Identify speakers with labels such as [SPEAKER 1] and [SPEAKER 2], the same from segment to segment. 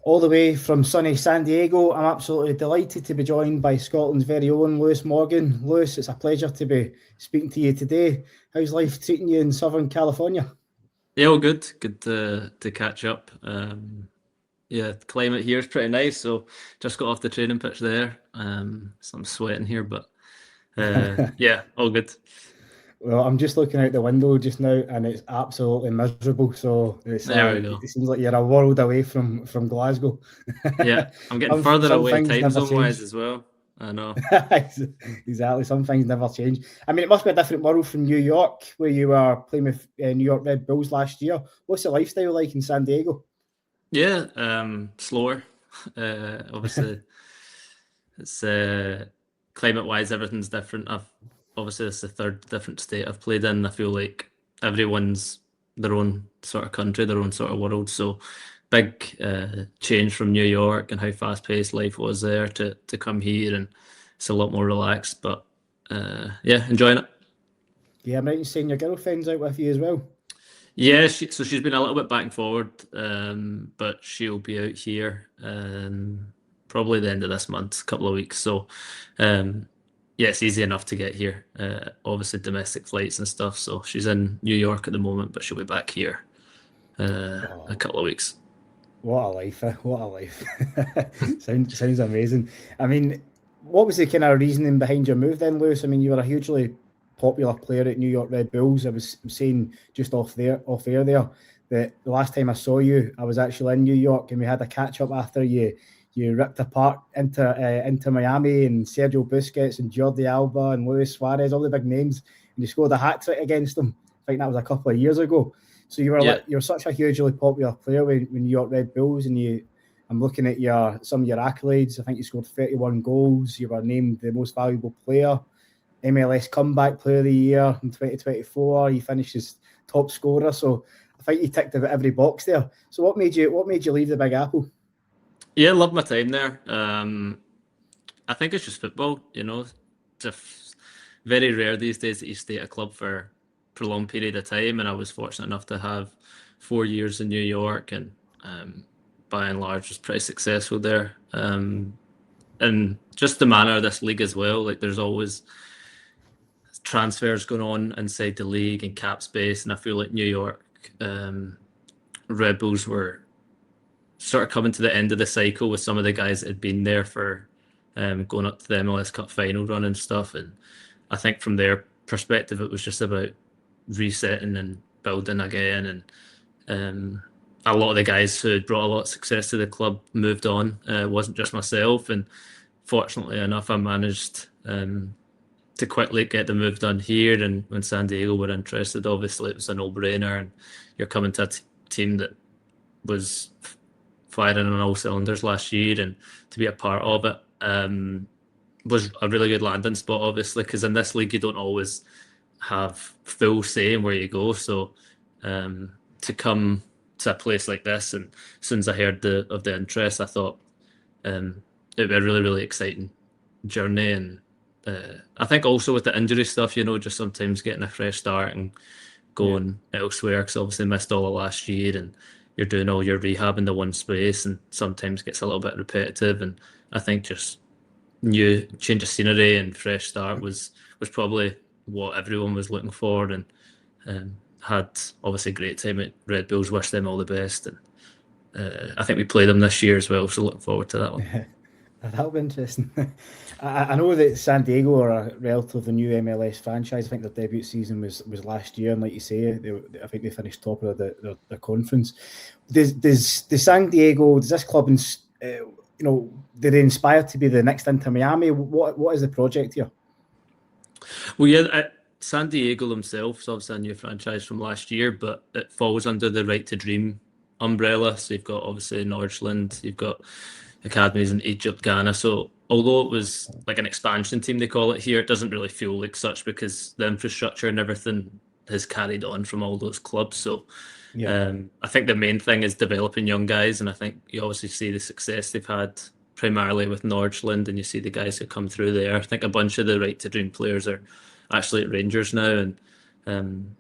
[SPEAKER 1] All the way from sunny San Diego. I'm absolutely delighted to be joined by Scotland's very own Lewis Morgan. Lewis, it's a pleasure to be speaking to you today. How's life treating you in Southern California?
[SPEAKER 2] Yeah, all good. Good to catch up. Yeah, the climate here is pretty nice. So just got off the training pitch there. So I'm sweating here, but yeah, all good.
[SPEAKER 1] Well, I'm just looking out the window just now, and it's absolutely miserable. So
[SPEAKER 2] There we go.
[SPEAKER 1] it seems like you're a world away from Glasgow.
[SPEAKER 2] Yeah, I'm getting further
[SPEAKER 1] Some
[SPEAKER 2] away
[SPEAKER 1] things
[SPEAKER 2] time
[SPEAKER 1] never
[SPEAKER 2] zone wise
[SPEAKER 1] change.
[SPEAKER 2] as well. I know.
[SPEAKER 1] Exactly, some things never change. I mean, it must be a different world from New York, where you were playing with New York Red Bulls last year. What's the lifestyle like in San Diego?
[SPEAKER 2] Yeah, slower. Obviously, it's climate wise, everything's different. I've obviously it's the third different state I've played in. I feel like everyone's their own sort of country, their own sort of world. So big change from New York and how fast paced life was there to come here, and it's a lot more relaxed. But yeah, enjoying it.
[SPEAKER 1] Yeah, I'm right in saying your girlfriend's out with you as well.
[SPEAKER 2] Yeah, so she's been a little bit back and forward, but she'll be out here probably the end of this month, a couple of weeks. So, yeah, it's easy enough to get here. Obviously, domestic flights and stuff. So she's in New York at the moment, but she'll be back here a
[SPEAKER 1] Oh,
[SPEAKER 2] couple of weeks.
[SPEAKER 1] what a life! What a life! Sounds amazing. I mean, what was the kind of reasoning behind your move then, Lewis? I mean, you were a hugely popular player at New York Red Bulls. I was saying just off air there, that the last time I saw you, I was actually in New York, and we had a catch up after you ripped apart Inter Miami and Sergio Busquets and Jordi Alba and Luis Suarez, all the big names, and you scored a hat trick against them. I think that was a couple of years ago. So
[SPEAKER 2] Yeah,
[SPEAKER 1] you were such a hugely popular player with New York Red Bulls, and I'm looking at your some of your accolades. I think you scored 31 goals. You were named the most valuable player, MLS Comeback Player of the Year in 2024. You finished as top scorer. So I think you ticked about every box there. So what made you leave the Big Apple?
[SPEAKER 2] yeah, love my time there. I think it's just football. It's very rare these days that you stay at a club for a prolonged period of time, and I was fortunate enough to have 4 years in New York, and by and large was pretty successful there. And just the manner of this league as well, like there's always transfers going on inside the league and cap space, and I feel like New York Red Bulls were sort of coming to the end of the cycle with some of the guys that had been there for going up to the MLS Cup final run and stuff. And I think from their perspective, it was just about resetting and building again. And a lot of the guys who had brought a lot of success to the club moved on. It wasn't just myself. And fortunately enough, I managed to quickly get the move done here. And when San Diego were interested, obviously it was a no-brainer. And you're coming to a team that was firing on all cylinders last year, and to be a part of it was a really good landing spot, obviously, because in this league you don't always have full say in where you go. So to come to a place like this, and as soon as I heard of the interest, I thought it'd be a really, really exciting journey. And I think also with the injury stuff, just sometimes getting a fresh start and
[SPEAKER 1] Yeah.
[SPEAKER 2] going elsewhere, because obviously missed all of last year, and you're doing all your rehab in the one space, and sometimes gets a little bit repetitive. And I think just new change of scenery and fresh start was probably what everyone was looking for. And had obviously a great time at Red Bulls. Wish them all the best, and I think we play them this year as well. So looking forward to that one.
[SPEAKER 1] That'll be interesting. I know that San Diego are a relatively new MLS franchise. I think their debut season was last year, and like you say, I think they finished top of the conference. Does San Diego, does this club, did they inspire to be the next Inter Miami? What is the project here?
[SPEAKER 2] Well, yeah, San Diego themselves, obviously a new franchise from last year, but it falls under the Right to Dream umbrella. So you've got obviously Nordland, you've got academies in Egypt, Ghana. So although it was like an expansion team, they call it here, it doesn't really feel like such because the infrastructure and everything has carried on from all those clubs. So
[SPEAKER 1] Yeah.
[SPEAKER 2] I think the main thing is developing young guys, and I think you obviously see the success they've had primarily with Nordland, and you see the guys who come through there. I think a bunch of the Right to Dream players are actually at Rangers now, and um,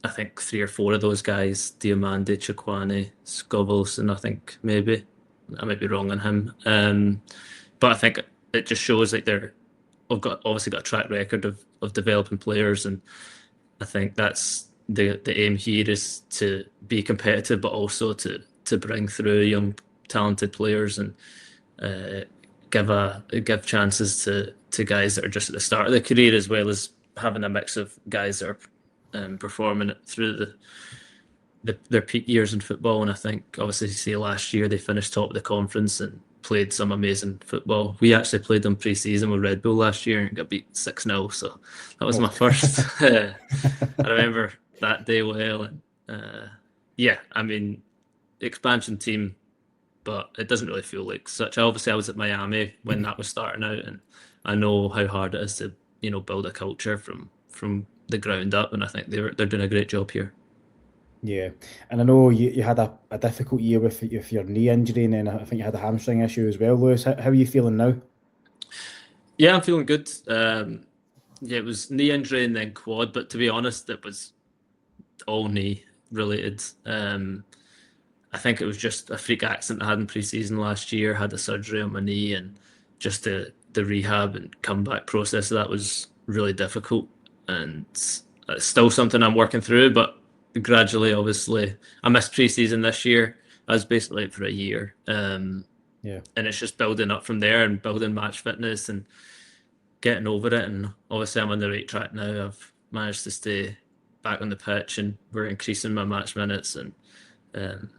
[SPEAKER 2] I think three or four of those guys, Diamande, Chiquani, Scobles, and I think maybe. I might be wrong on him. But I think it just shows like I've obviously got a track record of developing players, and I think that's the aim here is to be competitive, but also to bring through young talented players and uh, give chances to guys that are just at the start of their career, as well as having a mix of guys that are performing it through their peak years in football. And I think obviously you see last year they finished top of the conference and played some amazing football. We actually played them pre-season with Red Bull last year and got beat 6-0. So that was
[SPEAKER 1] Oh.
[SPEAKER 2] my first. I remember that day well. And yeah, I mean, expansion team, but it doesn't really feel like such. Obviously, I was at Miami when that was starting out, and I know how hard it is to build a culture from the ground up. And I think they're doing a great job here.
[SPEAKER 1] Yeah, and I know you had a difficult year with your knee injury, and then I think you had a hamstring issue as well, Lewis. How are you feeling now?
[SPEAKER 2] Yeah, I'm feeling good. Yeah, it was knee injury and then quad, but to be honest, it was all knee related. I think it was just a freak accident I had in pre-season last year. Had a surgery on my knee, and just the rehab and comeback process of that was really difficult, and it's still something I'm working through. But gradually, obviously, I missed pre-season this year. I was basically out for a year,
[SPEAKER 1] Yeah,
[SPEAKER 2] and it's just building up from there and building match fitness and getting over it. And obviously, I'm on the right track now. I've managed to stay back on the pitch, and we're increasing my match minutes, and um,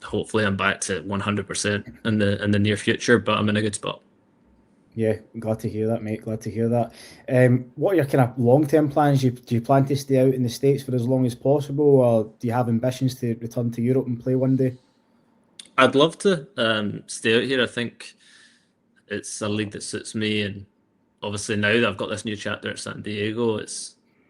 [SPEAKER 2] hopefully I'm back to 100% in the near future. But I'm in a good spot.
[SPEAKER 1] yeah, glad to hear that, mate. Glad to hear that. What are your kind of long-term plans? Do you plan to stay out in the States for as long as possible, or do you have ambitions to return to Europe and play one day?
[SPEAKER 2] I'd love to stay out here. I think it's a league that suits me, and obviously now that I've got this new chapter at San Diego,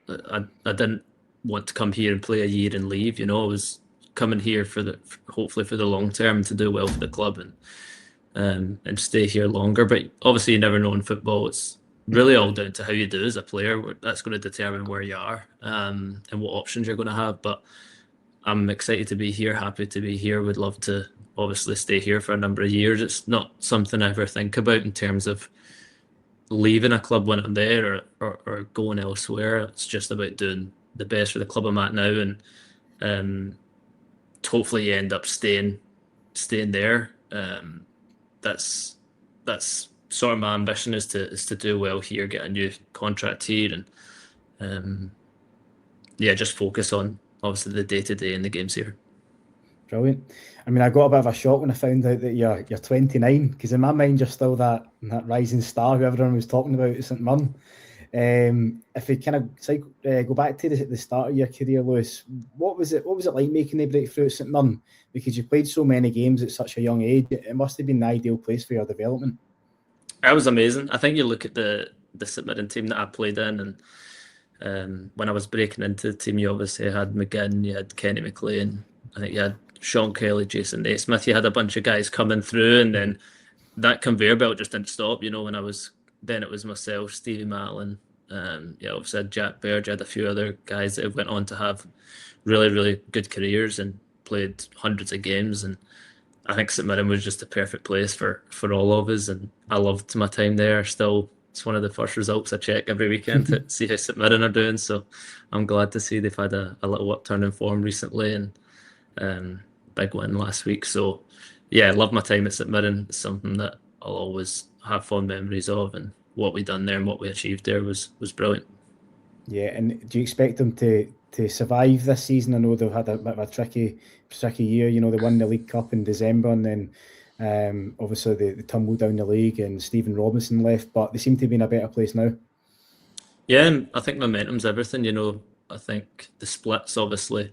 [SPEAKER 2] I didn't want to come here and play a year and leave. I was coming here for the hopefully for the long term to do well for the club and stay here longer. But obviously, you never know in football. It's really all down to how you do as a player. That's going to determine where you are and what options you're going to have. But I'm excited to be here, happy to be here. Would love to obviously stay here for a number of years. It's not something I ever think about in terms of leaving a club when I'm there or going elsewhere. It's just about doing the best for the club I'm at now, and um, hopefully you end up staying there. That's sort of my ambition is to do well here, get a new contract here, and um, yeah, just focus on obviously the day to day in the games here.
[SPEAKER 1] Brilliant. I mean, I got a bit of a shock when I found out that you're 29, because in my mind you're still that rising star who everyone was talking about at St Mirren. If we kind of go back to the start of your career, Lewis, what was it like making the breakthrough at St Mirren? Because you played so many games at such a young age, it must have been the ideal place for your development.
[SPEAKER 2] That was amazing. I think you look at the St Mirren team that I played in, and when I was breaking into the team, you obviously had McGinn, you had Kenny McLean, I think you had Sean Kelly, Jason Naismith. You had a bunch of guys coming through, and then that conveyor belt just didn't stop. When I was then it was myself, Stevie Mallon, yeah, obviously I had Jack Bird, I had a few other guys that went on to have really, really good careers and played hundreds of games. And I think St Mirren was just the perfect place for all of us, and I loved my time there. Still, it's one of the first results I check every weekend to see how St Mirren are doing. So I'm glad to see they've had a little upturn in form recently, and big win last week. So yeah, I love my time at St Mirren. It's something that I'll always have fond memories of, and what we done there and what we achieved there was brilliant.
[SPEAKER 1] Yeah, and do you expect them to survive this season? I know they've had a bit of a tricky year. They won the League Cup in December, and then obviously they tumbled down the league, and Stephen Robinson left, but they seem to be in a better place now.
[SPEAKER 2] Yeah, and I think momentum's everything. I think the splits obviously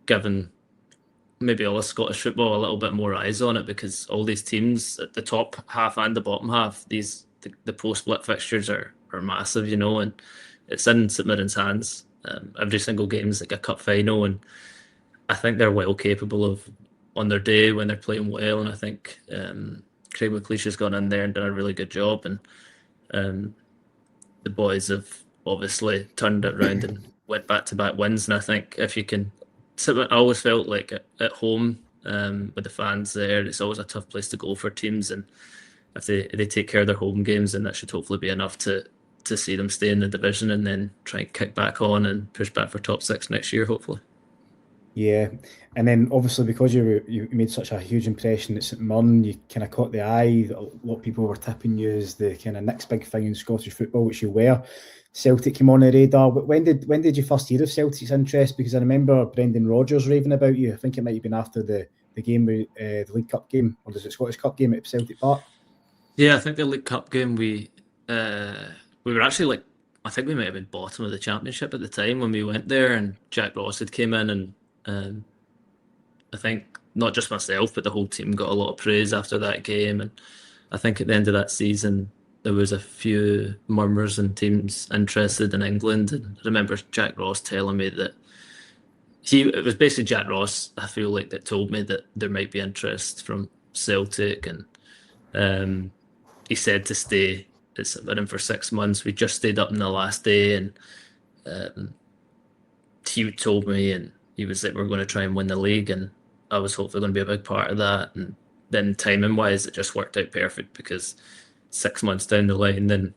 [SPEAKER 2] given maybe all of Scottish football a little bit more eyes on it, because all these teams at the top half and the bottom half, the post-split fixtures are massive, and it's in St Mirren's hands. Every single game is like a cup final, and I think they're well capable of on their day when they're playing well. And I think Craig McLeish has gone in there and done a really good job, and um, the boys have obviously turned it around and went back to back wins. And I think if you can, I always felt like at home with the fans there. It's always a tough place to go for teams, and if they take care of their home games, then that should hopefully be enough to see them stay in the division and then try and kick back on and push back for top six next year, hopefully.
[SPEAKER 1] Yeah, and then obviously because you made such a huge impression at St Mirren, you kind of caught the eye. A lot of people were tipping you as the kind of next big thing in Scottish football, which you were. Celtic came on the radar. But when did you first hear of Celtic's interest? Because I remember Brendan Rodgers raving about you. I think it might have been after the game, the League Cup game, or was it Scottish Cup game at Celtic Park?
[SPEAKER 2] Yeah, I think the League Cup game we were actually like I think we might have been bottom of the championship at the time when we went there, and Jack Ross had came in, and um, I think not just myself but the whole team got a lot of praise after that game, and I think at the end of that season there was a few murmurs and teams interested in England, and I remember Jack Ross telling me that it was basically Jack Ross I feel like that told me that there might be interest from Celtic, and um, he said to stay at St Mirren for 6 months. We just stayed up in the last day, and um, he told me, and he was like, "We're going to try and win the league," and I was hopefully going to be a big part of that. And then timing wise, it just worked out perfect because 6 months down the line, then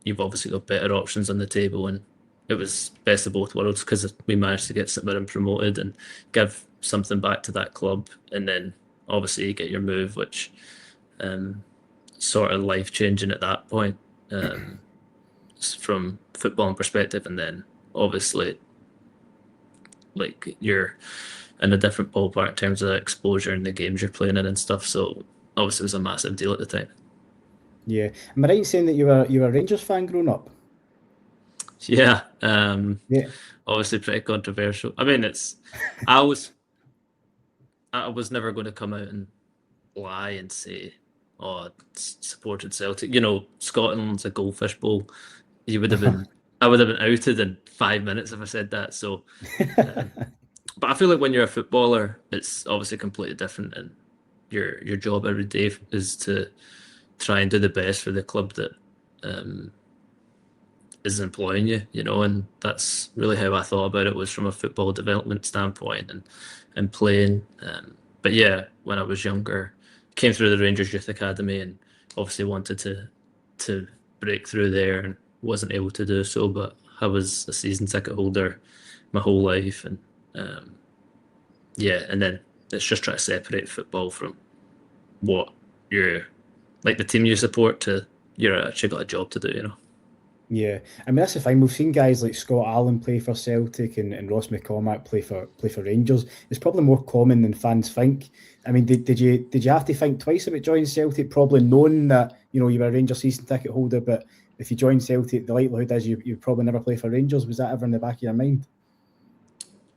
[SPEAKER 2] you've obviously got better options on the table, and it was best of both worlds because we managed to get St Mirren promoted and give something back to that club, and then obviously you get your move, which um, sort of life changing at that point from footballing perspective, and then obviously like you're in a different ballpark in terms of exposure and the games you're playing in and stuff. So obviously it was a massive deal at the time.
[SPEAKER 1] Yeah, am I right in saying that you were a Rangers fan growing up?
[SPEAKER 2] Yeah,
[SPEAKER 1] Yeah.
[SPEAKER 2] obviously pretty controversial. I mean, I was I was never going to come out and lie and say, "Oh, supported Celtic." You know, Scotland's a goldfish bowl. You would have been, I would have been outed in 5 minutes if I said that. So, um, but I feel like when you're a footballer, it's obviously completely different, and your job every day is to try and do the best for the club that um, is employing you, and that's really how I thought about it was from a football development standpoint and playing. But yeah, when I was younger, came through the Rangers Youth Academy and obviously wanted to break through there and wasn't able to do so. But I was a season ticket holder my whole life, and um, yeah, and then it's just trying to separate football from what you're like the team you support to you're actually got a job to do.
[SPEAKER 1] Yeah, I mean that's the thing. We've seen guys like Scott Allen play for Celtic and Ross McCormack play for Rangers. It's probably more common than fans think. I mean, did you have to think twice about joining Celtic, probably knowing that you were a Rangers season ticket holder, but if you join Celtic, the likelihood is you probably never play for Rangers. Was that ever in the back of your mind?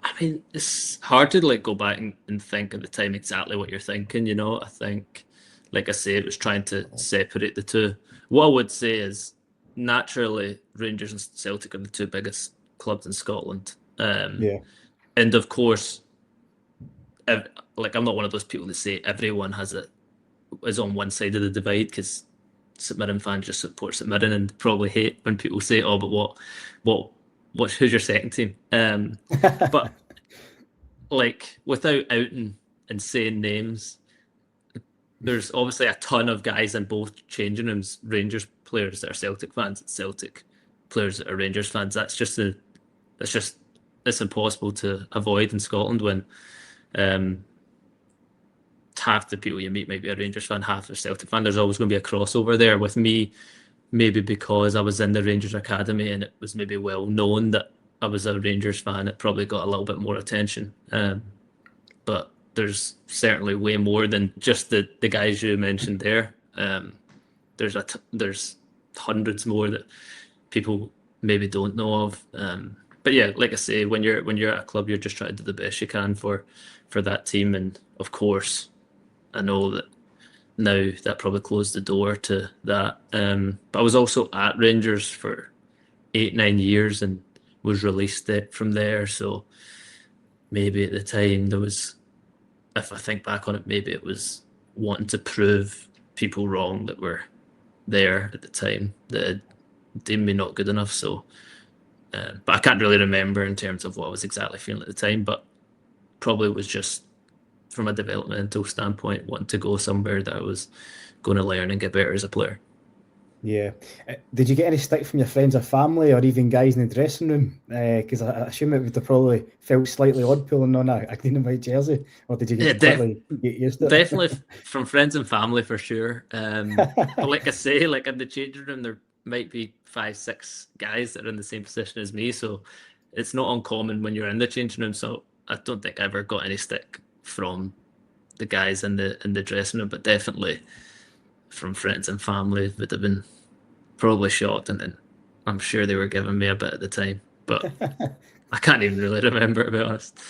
[SPEAKER 2] I mean, it's hard to like go back and think at the time exactly what you're thinking. I think, like I say, it was trying to separate the two. What I would say is naturally Rangers and Celtic are the two biggest clubs in Scotland.
[SPEAKER 1] Yeah,
[SPEAKER 2] And of course, like I'm not one of those people that say everyone is on one side of the divide because St Mirren fans just support St Mirren and probably hate when people say, "Oh, but what, who's your second team?" But like without outing and saying names, there's obviously a ton of guys in both changing rooms, Rangers players that are Celtic fans and Celtic players that are Rangers fans. That's just it's impossible to avoid in Scotland when um, half the people you meet might be a Rangers fan, half a Celtic fan. There's always going to be a crossover there. With me, maybe because I was in the Rangers Academy and it was maybe well known that I was a Rangers fan, it probably got a little bit more attention. But there's certainly way more than just the guys you mentioned there. There's hundreds more that people maybe don't know of. But yeah, like I say, when you're at a club, you're just trying to do the best you can for that team. And of course, I know that now that probably closed the door to that. But I was also at Rangers for 8, 9 years and was released it from there. So maybe at the time there was, if I think back on it, maybe it was wanting to prove people wrong that were there at the time that had deemed me not good enough. So, but I can't really remember in terms of what I was exactly feeling at the time. But probably was just from a developmental standpoint, wanting to go somewhere that I was going to learn and get better as a player.
[SPEAKER 1] Yeah. Did you get any stick from your friends or family or even guys in the dressing room? Because I assume it would have probably felt slightly odd pulling on a green and white jersey. Or did you
[SPEAKER 2] Yeah,
[SPEAKER 1] quickly get used to
[SPEAKER 2] definitely
[SPEAKER 1] it?
[SPEAKER 2] from friends and family for sure. But like I say, like in the changing room, there might be 5, 6 guys that are in the same position as me, so it's not uncommon when you're in the changing room. So I don't think I ever got any stick from the guys in the dressing room, but definitely from friends and family would have been probably shocked, and then I'm sure they were giving me a bit at the time, but I can't even really remember, to be honest.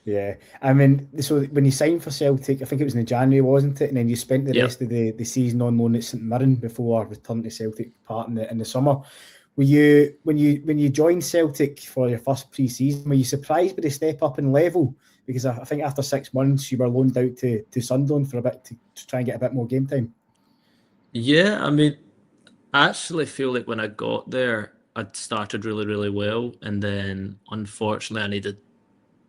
[SPEAKER 1] Yeah, I mean, so when you signed for Celtic, I think it was in January, wasn't it? And then you spent the
[SPEAKER 2] Yeah.
[SPEAKER 1] rest of the season on loan at St Mirren before returning to Celtic part in the summer. Were you when you joined Celtic for your first pre-season, were you surprised by the step up in level? Because I think after 6 months you were loaned out to Sunderland for a bit to try and get a bit more game time.
[SPEAKER 2] Yeah, I mean, I actually feel like when I got there, I'd started really, really well, and then unfortunately I needed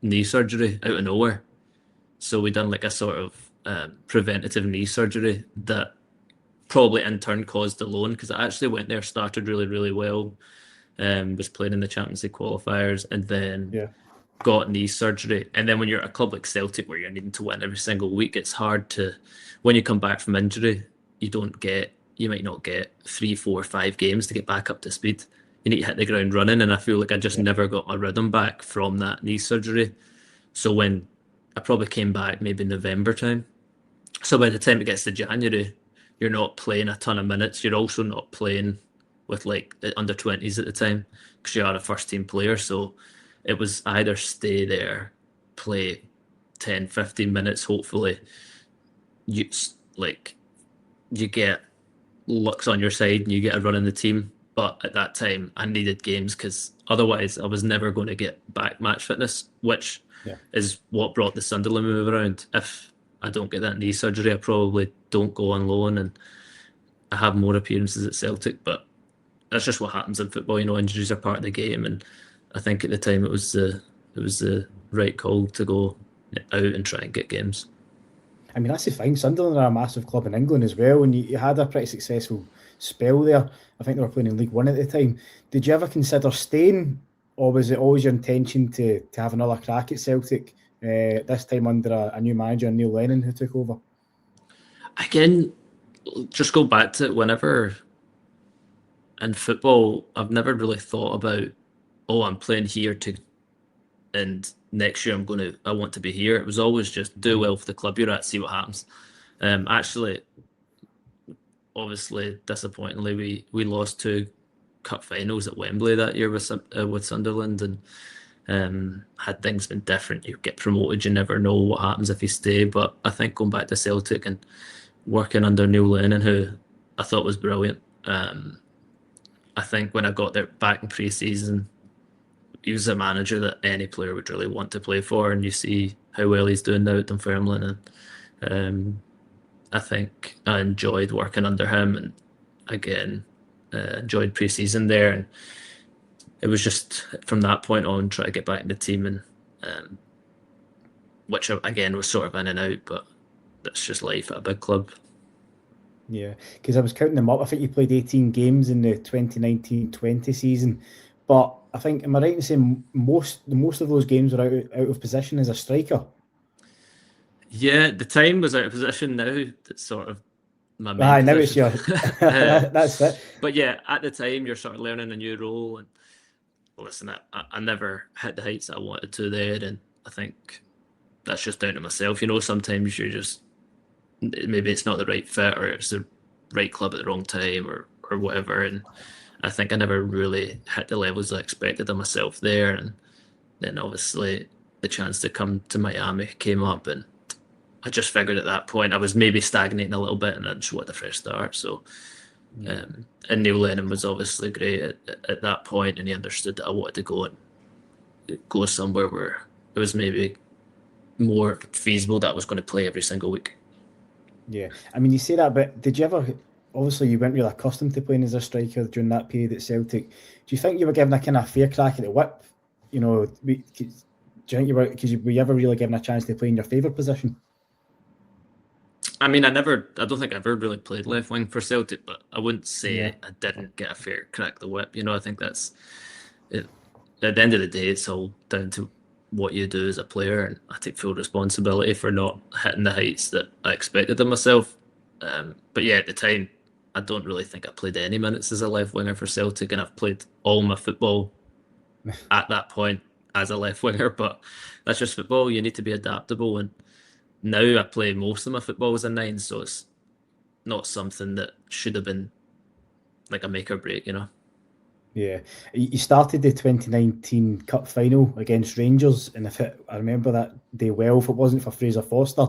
[SPEAKER 2] knee surgery out of nowhere. So we done like a sort of preventative knee surgery that probably in turn caused the loan, because I actually went there, started really, really well, was playing in the Champions League qualifiers, and then
[SPEAKER 1] Yeah,
[SPEAKER 2] got knee surgery. And then when you're at a club like Celtic where you're needing to win every single week, it's hard to, when you come back from injury, you might not get 3, 4, 5 games to get back up to speed. You need to hit the ground running. And I feel like I just
[SPEAKER 1] yeah,
[SPEAKER 2] never got my rhythm back from that knee surgery. So when I probably came back maybe November time. So by the time it gets to January, you're not playing a ton of minutes. You're also not playing with like the under 20s at the time because you are a first team player. So it was either stay there, play 10, 15 minutes, hopefully you like you get looks on your side and you get a run in the team. But at that time, I needed games because otherwise I was never going to get back match fitness, which
[SPEAKER 1] yeah.
[SPEAKER 2] is what brought the Sunderland move around. If I don't get that knee surgery, I probably don't go on loan and I have more appearances at Celtic. But that's just what happens in football. You know, injuries are part of the game, and I think at the time it was the right call to go out and try and get games.
[SPEAKER 1] I mean, that's the thing. Sunderland are a massive club in England as well, and you had a pretty successful spell there. I think they were playing in League One at the time. Did you ever consider staying, or was it always your intention to have another crack at Celtic? This time under a new manager, Neil Lennon, who took over.
[SPEAKER 2] Again, just go back to whenever in football, I've never really thought about, oh, I'm playing here to, and next year I want to be here. It was always just do well for the club you're at, see what happens. Actually, obviously, disappointingly, we lost 2 cup finals at Wembley that year with Sunderland, and had things been different, you get promoted. You never know what happens if you stay. But I think going back to Celtic and working under Neil Lennon, who I thought was brilliant. I think when I got there back in pre-season, he was a manager that any player would really want to play for, and you see how well he's doing now at Dunfermline. And I think I enjoyed working under him, and again, enjoyed pre-season there. And it was just from that point on try to get back in the team, and which again was sort of in and out, but that's just life at a big club.
[SPEAKER 1] Yeah, because I was counting them up. I think you played 18 games in the 2019-20 season, but I think, am I right in saying most of those games were out of position as a striker?
[SPEAKER 2] Yeah, the time was out of position. Now that's sort of my main
[SPEAKER 1] Aye, now it's
[SPEAKER 2] position.
[SPEAKER 1] your
[SPEAKER 2] uh,
[SPEAKER 1] that's it.
[SPEAKER 2] but yeah, at the time you're sort of learning a new role. And listen, I never hit the heights I wanted to there, and I think that's just down to myself. You know, sometimes you're just maybe it's not the right fit, or it's the right club at the wrong time, or whatever. And I think I never really hit the levels I expected of myself there. And then obviously the chance to come to Miami came up, and I just figured at that point I was maybe stagnating a little bit, and I just wanted a fresh start. So, and Neil Lennon was obviously great at that point, and he understood that I wanted to go somewhere where it was maybe more feasible that I was going to play every single week.
[SPEAKER 1] Yeah, I mean, you say that, but did you ever? Obviously, you weren't really accustomed to playing as a striker during that period at Celtic. Do you think you were given a kind of fair crack at the whip? You know, Do you think were you ever really given a chance to play in your favourite position?
[SPEAKER 2] I mean, I don't think I ever really played left wing for Celtic, but I wouldn't
[SPEAKER 1] Yeah,
[SPEAKER 2] say I didn't get a fair crack the whip. I think that's it. At the end of the day, it's all down to what you do as a player, and I take full responsibility for not hitting the heights that I expected of myself. But yeah, at the time, I don't really think I played any minutes as a left winger for Celtic, and I've played all my football at that point as a left winger. But that's just football. You need to be adaptable, and now I play most of my football as a nine, so it's not something that should have been like a make or break.
[SPEAKER 1] yeah. You started the 2019 Cup final against Rangers, and I remember that day well, if it wasn't for Fraser Forster,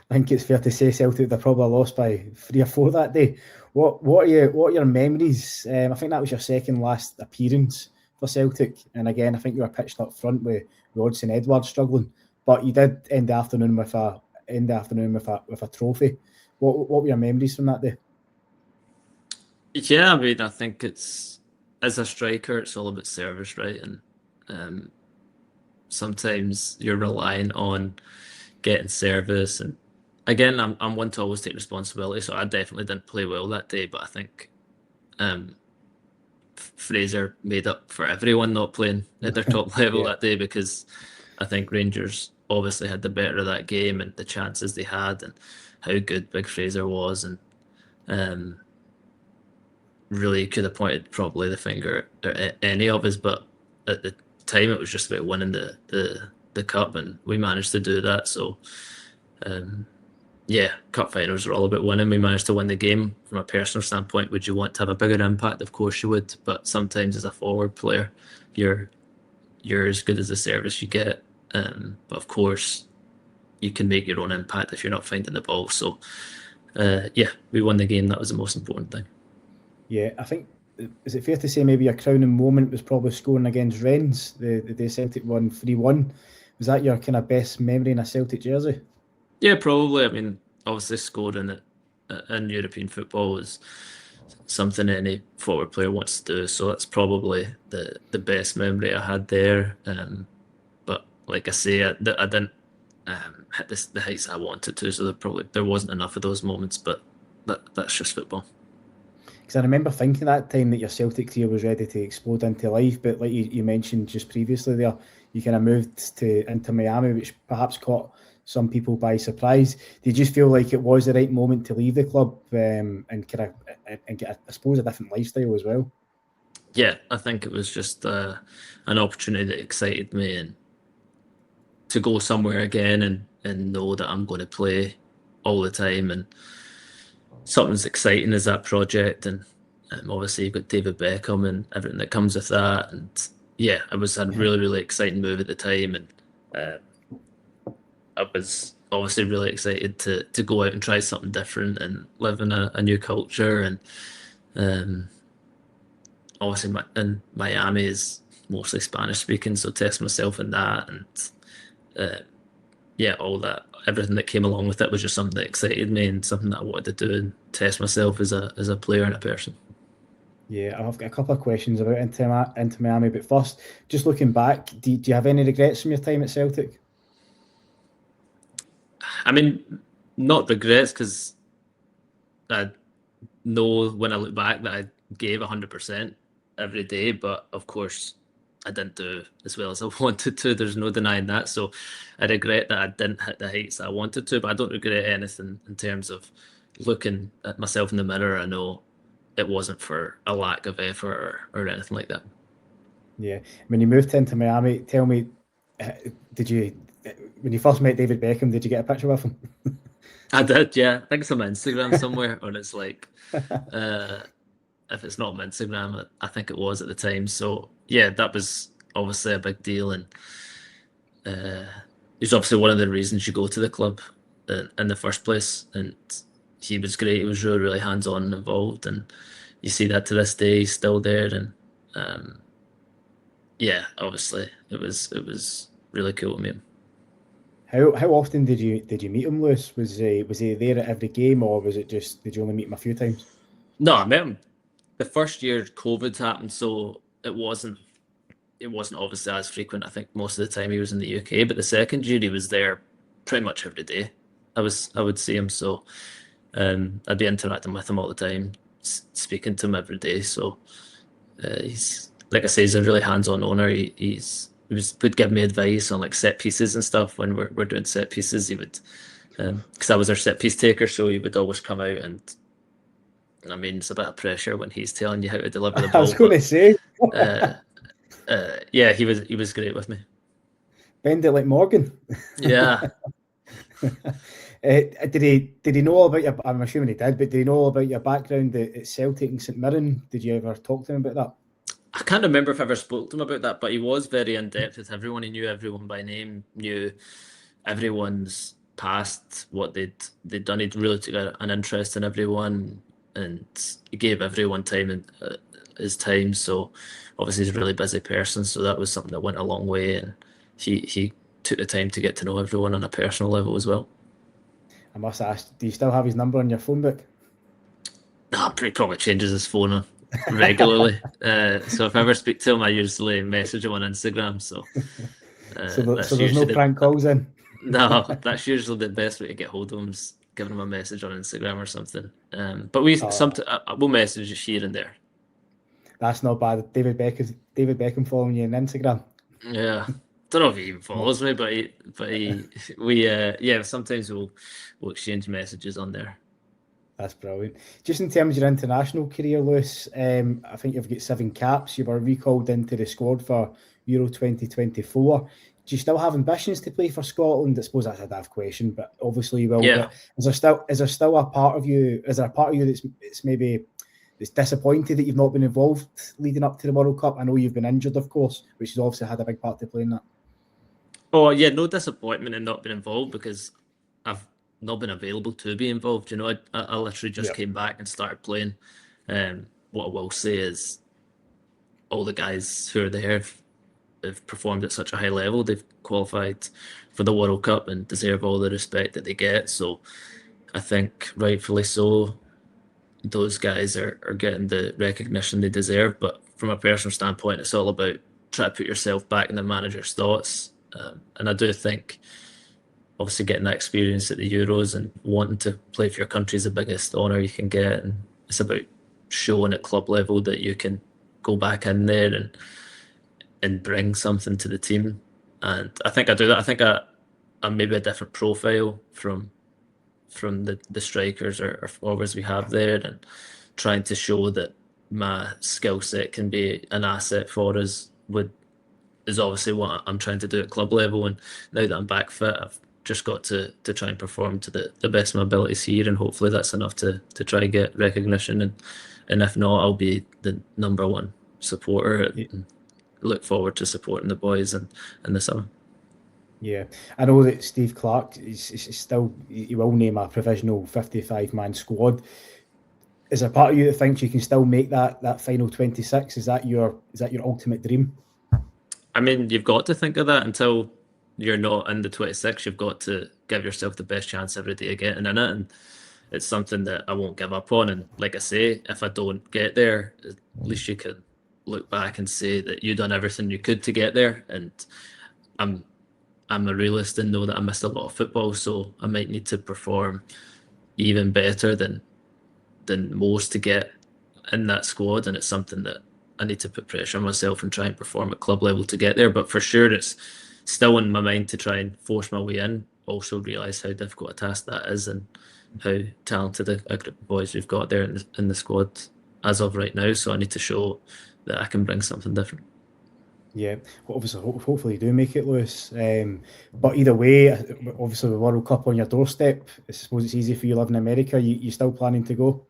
[SPEAKER 1] I think it's fair to say Celtic would have probably lost by 3 or 4 that day. What are your memories? I think that was your second last appearance for Celtic, and again, I think you were pitched up front with Odsonne Edwards struggling, but you did end the afternoon with a trophy. What were your memories from that day?
[SPEAKER 2] Yeah, I mean, I think it's as a striker, it's all about service, right? And um, sometimes you're relying on getting service. And again, I'm one to always take responsibility, so I definitely didn't play well that day. But I think um, Fraser made up for everyone not playing at their top level
[SPEAKER 1] Yeah.
[SPEAKER 2] that day, because I think Rangers obviously had the better of that game and the chances they had and how good Big Fraser was, and um, really could have pointed probably the finger at any of us. But at the time, it was just about winning the cup, and we managed to do that. So um, yeah, cup finals are all about winning. We managed to win the game. From a personal standpoint, would you want to have a bigger impact? Of course you would, but sometimes as a forward player, you're you're as good as the service you get. But of course, you can make your own impact if you're not finding the ball. So yeah, we won the game. That was the most important thing.
[SPEAKER 1] Yeah, I think, is it fair to say maybe your crowning moment was probably scoring against Rennes, the day Celtic won 3-1? Was that your kind of best memory in a Celtic jersey?
[SPEAKER 2] Yeah, probably. I mean, obviously scoring it in European football is something any forward player wants to do. So that's probably the best memory I had there. But like I say, I didn't hit the heights I wanted to. So there wasn't enough of those moments. But that's just football.
[SPEAKER 1] Because I remember thinking that time that your Celtic career was ready to explode into life, but like you mentioned just previously there, you kind of moved to Inter Miami, which perhaps caught some people by surprise. Did you just feel like it was the right moment to leave the club and kind of and get, I suppose, a different lifestyle as well?
[SPEAKER 2] Yeah, I think it was just an opportunity that excited me, and to go somewhere again and know that I'm going to play all the time, and something's exciting as that project. And obviously you've got David Beckham and everything that comes with that. And yeah, it was a really, really exciting move at the time. And uh, I was obviously really excited to go out and try something different and live in a new culture. And um, obviously in Miami is mostly Spanish speaking, so test myself in that. And uh, yeah, all that, everything that came along with it was just something that excited me and something that I wanted to do and test myself as a player and a person.
[SPEAKER 1] Yeah, I've got a couple of questions about Inter Miami, but first, just looking back, do you have any regrets from your time at Celtic?
[SPEAKER 2] I mean, not regrets, because I know when I look back that I gave 100% every day, but of course I didn't do as well as I wanted to. There's no denying that. So I regret that I didn't hit the heights that I wanted to, but I don't regret anything in terms of looking at myself in the mirror. I know it wasn't for a lack of effort or anything like that.
[SPEAKER 1] Yeah, when you moved into Miami, tell me, uh, did you, when you first met David Beckham, did you get a picture with him?
[SPEAKER 2] I did, yeah. I think it's on my Instagram somewhere, or it's like, uh, if it's not on my Instagram, I think it was at the time. So yeah, that was obviously a big deal, and uh, it's obviously one of the reasons you go to the club in the first place. And he was great. He was really, really hands-on and involved, and you see that to this day. He's still there, and um, yeah, obviously it was really cool to meet him.
[SPEAKER 1] How often did you meet him, Lewis? Was he there at every game, or was it just did you only meet him a few times?
[SPEAKER 2] No, I met him the first year COVID happened, so it wasn't it wasn't obviously as frequent. I think most of the time he was in the UK, but the second year he was there pretty much every day. I would see him, so I'd be interacting with him all the time, speaking to him every day. So he's, like I say, he's a really hands-on owner. Would give me advice on like set pieces and stuff when we're doing set pieces. He would, because I was our set piece taker, so he would always come out and. I mean, it's a bit of pressure when he's telling you how to deliver the ball.
[SPEAKER 1] I was going to say,
[SPEAKER 2] yeah, he was great with me.
[SPEAKER 1] Bend it like Morgan.
[SPEAKER 2] Yeah.
[SPEAKER 1] Did he know all about your? I'm assuming he did, but did he know all about your background at Celtic and St Mirren? Did you ever talk to him about that?
[SPEAKER 2] I can't remember if I ever spoke to him about that, but he was very in depth with everyone. He knew everyone by name, knew everyone's past, what they'd done. He'd really took an interest in everyone, and he gave everyone time and his time. So obviously he's a really busy person, so that was something that went a long way, and he took the time to get to know everyone on a personal level as well.
[SPEAKER 1] I must ask, do you still have his number on your phone book?
[SPEAKER 2] Nah, he probably changes his phone regularly. So if I ever speak to him, I usually message him on Instagram. So
[SPEAKER 1] so there's no prank calls in?
[SPEAKER 2] No, that's usually the best way to get hold of him, is giving him a message on Instagram or something. But we'll message here and there.
[SPEAKER 1] That's not bad. David Beckham following you on Instagram.
[SPEAKER 2] Yeah, don't know if he even follows me, but sometimes we'll exchange messages on there.
[SPEAKER 1] That's brilliant. Just in terms of your international career, Lewis, I think you've got 7 caps. You were recalled into the squad for Euro 2024. Do you still have ambitions to play for Scotland? I suppose that's a daft question, but obviously you will.
[SPEAKER 2] Yeah.
[SPEAKER 1] But is there still a part of you? Is there a part of you that's maybe disappointed that you've not been involved leading up to the World Cup? I know you've been injured, of course, which has obviously had a big part to play in that.
[SPEAKER 2] Oh yeah, no disappointment in not being involved, because I've not been available to be involved. You know, I literally just came back and started playing. What I will say is, all the guys who are there have performed at such a high level. They've qualified for the World Cup and deserve all the respect that they get. So I think rightfully so, those guys are getting the recognition they deserve. But from a personal standpoint, it's all about trying to put yourself back in the manager's thoughts. And I do think, obviously, getting that experience at the Euros and wanting to play for your country is the biggest honour you can get. And it's about showing at club level that you can go back in there and bring something to the team. And I think I do that. I think I'm maybe a different profile from the strikers or forwards we have there, and trying to show that my skill set can be an asset for us is obviously what I'm trying to do at club level. And now that I'm back fit, I've just got to try and perform to the best of my abilities here, and hopefully that's enough to try and get recognition. And if not, I'll be the number one supporter and look forward to supporting the boys in the summer.
[SPEAKER 1] Yeah, I know that Steve Clarke is still, he will name a provisional 55-man squad. Is there part of you that thinks you can still make that final 26? Is that your ultimate dream?
[SPEAKER 2] I mean, you've got to think of that. Until you're not in the 26, you've got to give yourself the best chance every day of getting in it. And it's something that I won't give up on. And like I say, if I don't get there, at least you can look back and say that you've done everything you could to get there. And I'm a realist and know that I missed a lot of football, so I might need to perform even better than most to get in that squad. And it's something that I need to put pressure on myself and try and perform at club level to get there. But for sure, it's still in my mind to try and force my way in. Also realise how difficult a task that is, and how talented a group of boys we've got there in the squad as of right now. So I need to show that I can bring something different.
[SPEAKER 1] Yeah, obviously, hopefully you do make it, Lewis. But either way, obviously the World Cup on your doorstep, I suppose it's easy for you living in America. You still planning to go?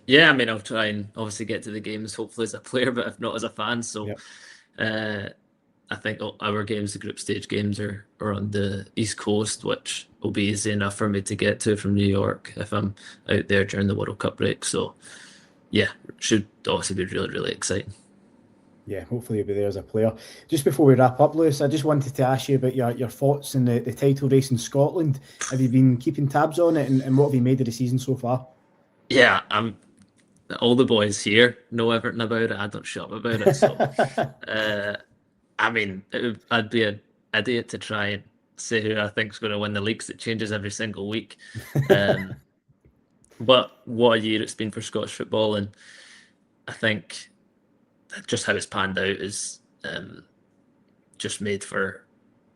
[SPEAKER 2] Yeah, I mean, I'll try and obviously get to the games, hopefully as a player, but if not as a fan. So I think our games, the group stage games, are on the East Coast, which will be easy enough for me to get to from New York if I'm out there during the World Cup break. So yeah, should obviously be really, really exciting.
[SPEAKER 1] Yeah, hopefully you'll be there as a player. Just before we wrap up, Lewis, I just wanted to ask you about your thoughts in the title race in Scotland. Have you been keeping tabs on it, and what have you made of the season so far?
[SPEAKER 2] Yeah, all the boys here know everything about it. I don't shut up about it. So, I mean, I'd be an idiot to try and say who I think's going to win the leagues. It changes every single week. But what a year it's been for Scottish football, and I think just how it's panned out is just made for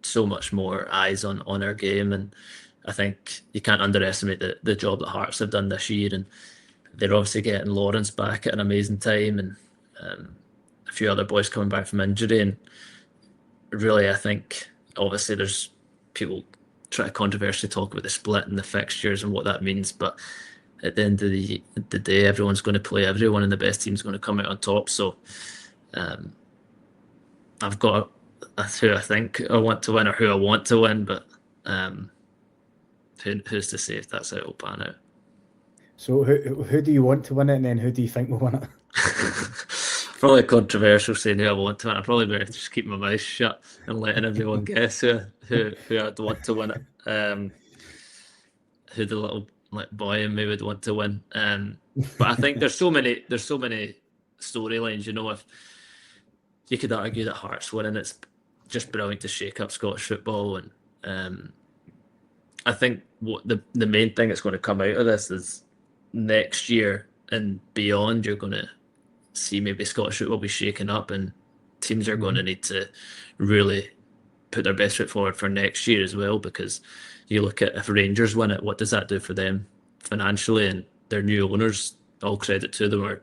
[SPEAKER 2] so much more eyes on our game, and I think you can't underestimate the job that Hearts have done this year, and they're obviously getting Lawrence back at an amazing time, and a few other boys coming back from injury, and really I think obviously there's people try to controversially talk about the split and the fixtures and what that means, but at the end of the day, everyone's going to play everyone, and the best team's going to come out on top. So I've got who I think I want to win or who I want to win, but who's to say if that's how it'll pan out.
[SPEAKER 1] So who do you want to win it, and then who do you think will win it?
[SPEAKER 2] Probably controversial saying who I want to win. I probably better just keep my mouth shut and letting everyone guess who I'd want to win it. Who the little boy in me would want to win. But I think there's so many storylines. You know, if you could argue that Hearts winning, it's just brilliant to shake up Scottish football, and I think what the main thing that's going to come out of this is next year and beyond, you're going to see maybe Scottish football be shaken up, and teams are going to need to really put their best foot forward for next year as well, because you look at if Rangers win it, what does that do for them financially, and their new owners, all credit to them, are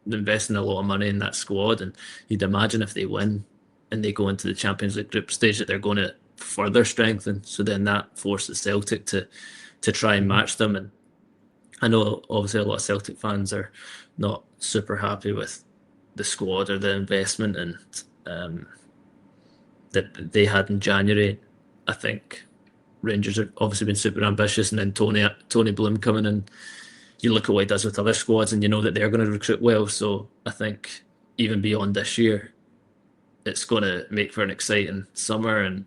[SPEAKER 2] investing a lot of money in that squad, and you'd imagine if they win and they go into the Champions League group stage that they're going to further strengthen, so then that forces Celtic to try and match them. And I know obviously a lot of Celtic fans are not super happy with the squad or the investment and that they had in January. I think Rangers have obviously been super ambitious, and then Tony Bloom coming in, you look at what he does with other squads and you know that they're going to recruit well. So I think even beyond this year, it's going to make for an exciting summer, and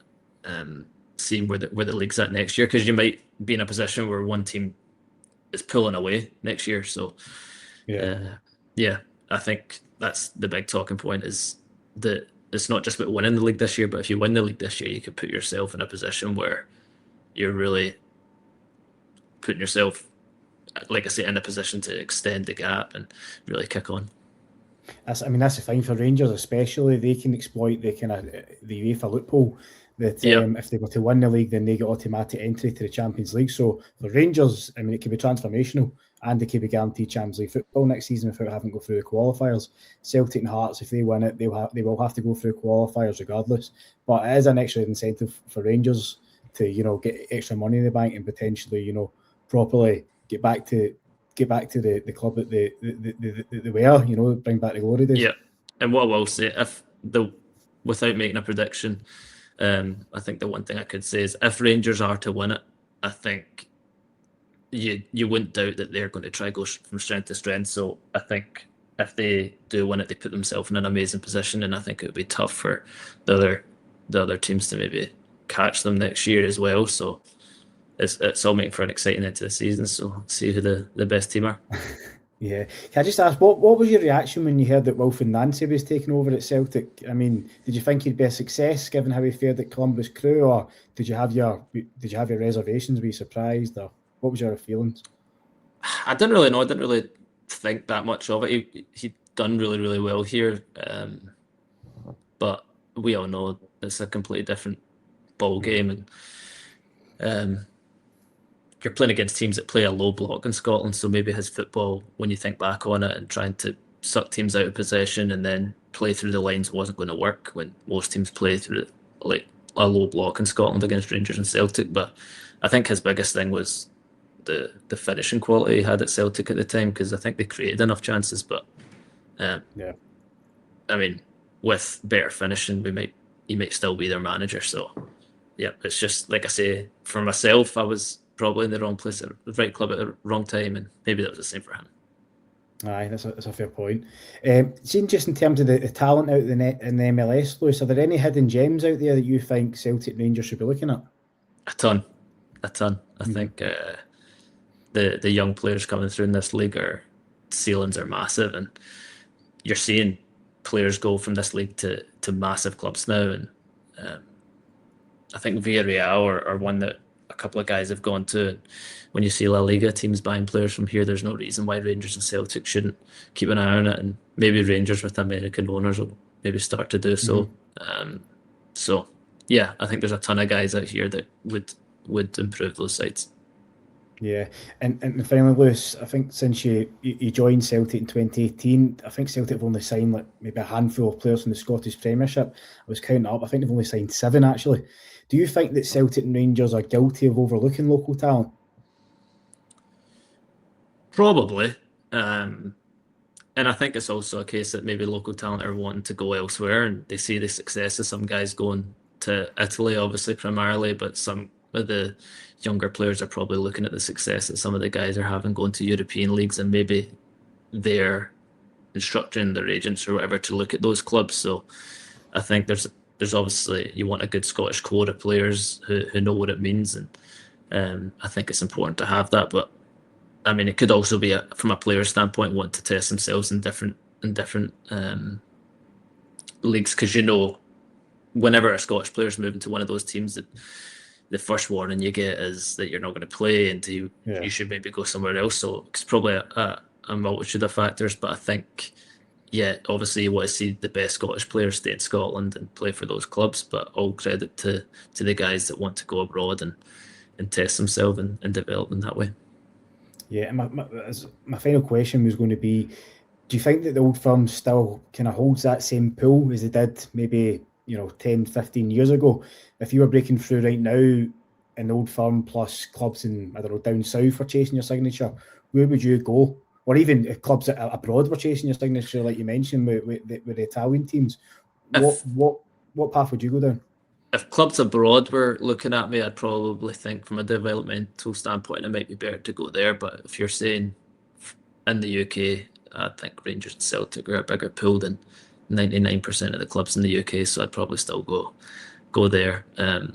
[SPEAKER 2] seeing where the league's at next year, because you might be in a position where one team is pulling away next year. So yeah, I think that's the big talking point, is that it's not just about winning the league this year, but if you win the league this year, you could put yourself in a position where you're really putting yourself, like I say, in a position to extend the gap and really kick on.
[SPEAKER 1] That's the thing for Rangers, especially. They can exploit the kind of the UEFA loophole that if they were to win the league, then they get automatic entry to the Champions League. So for Rangers, I mean, it could be transformational, and they could be guaranteed Champions League football next season without having to go through the qualifiers. Celtic and Hearts, if they win it, they will have to go through qualifiers regardless. But it is an extra incentive for Rangers to get extra money in the bank and potentially properly get back to the club that they were, bring back the glory days.
[SPEAKER 2] Yeah, and what I will say, without making a prediction, I think the one thing I could say is if Rangers are to win it, I think you wouldn't doubt that they're going to try go from strength to strength. So I think if they do win it, they put themselves in an amazing position, and I think it would be tough for the other teams to maybe catch them next year as well. So it's all making for an exciting end to the season. So see who the best team are.
[SPEAKER 1] Yeah. Can I just ask, what was your reaction when you heard that Wilfred Nancy was taking over at Celtic? I mean, did you think he'd be a success given how he fared at Columbus Crew, or did you have your reservations? Were you surprised, or what was your feelings?
[SPEAKER 2] I didn't really know. I didn't really think that much of it. He'd done really, really well here, but we all know it's a completely different ball game, and you're playing against teams that play a low block in Scotland, so maybe his football, when you think back on it and trying to suck teams out of possession and then play through the lines, wasn't going to work when most teams play through like a low block in Scotland against Rangers and Celtic. But I think his biggest thing was the finishing quality he had at Celtic at the time, because I think they created enough chances, but I mean, with better finishing, he might still be their manager. So yeah, it's just like I say, for myself, I was probably in the wrong place at the right club at the wrong time, and maybe that was the same for him.
[SPEAKER 1] Aye, that's a fair point. Seeing just in terms of the talent out in the MLS, Lewis, are there any hidden gems out there that you think Celtic Rangers should be looking at?
[SPEAKER 2] A ton. I think the young players coming through in this league are ceilings are massive, and you're seeing players go from this league to massive clubs now. And I think Villarreal are one that a couple of guys have gone to. And when you see La Liga teams buying players from here, there's no reason why Rangers and Celtic shouldn't keep an eye on it, and maybe Rangers with American owners will maybe start to do so. So yeah, I think there's a ton of guys out here that would improve those sides.
[SPEAKER 1] Yeah, and finally, Lewis, I think since you joined Celtic in 2018, I think Celtic have only signed like maybe a handful of players from the Scottish Premiership. I was counting up. I think they've only signed 7 actually. Do you think that Celtic and Rangers are guilty of overlooking local talent?
[SPEAKER 2] Probably. And I think it's also a case that maybe local talent are wanting to go elsewhere, and they see the success of some guys going to Italy, obviously, primarily, but some of the younger players are probably looking at the success that some of the guys are having going to European leagues, and maybe they're instructing their agents or whatever to look at those clubs. So I think there's obviously, you want a good Scottish core of players who know what it means, and I think it's important to have that. But I mean, it could also be from a player standpoint, want to test themselves in different leagues, because whenever a Scottish player is moving to one of those teams, that the first warning you get is that you're not going to play, and you should maybe go somewhere else. So it's probably a multitude of factors, but I think, yeah, obviously you want to see the best Scottish players stay in Scotland and play for those clubs, but all credit to the guys that want to go abroad and test themselves and develop in that way.
[SPEAKER 1] Yeah, and my final question was going to be, do you think that the old firm still kind of holds that same pull as they did maybe 10, 15 years ago? If you were breaking through right now in the old firm plus clubs in, I don't know, down south for chasing your signature, where would you go? Or even if clubs abroad were chasing your signature, like you mentioned with the Italian teams, what path would you go down?
[SPEAKER 2] If clubs abroad were looking at me, I'd probably think from a developmental standpoint, it might be better to go there. But if you're saying in the UK, I think Rangers and Celtic are a bigger pool than 99% of the clubs in the UK, so I'd probably still go there. And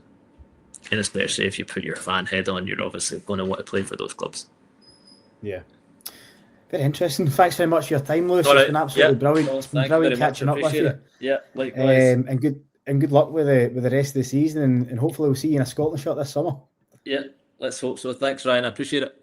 [SPEAKER 2] especially if you put your fan head on, you're obviously going to want to play for those clubs.
[SPEAKER 1] Yeah. Very interesting. Thanks very much for your time, Lewis.
[SPEAKER 2] All right.
[SPEAKER 1] It's been absolutely brilliant.
[SPEAKER 2] No,
[SPEAKER 1] it's been brilliant catching up with you.
[SPEAKER 2] It. Yeah, likewise.
[SPEAKER 1] And good luck with the rest of the season, and hopefully we'll see you in a Scotland shirt this summer.
[SPEAKER 2] Yeah, let's hope so. Thanks, Ryan. I appreciate it.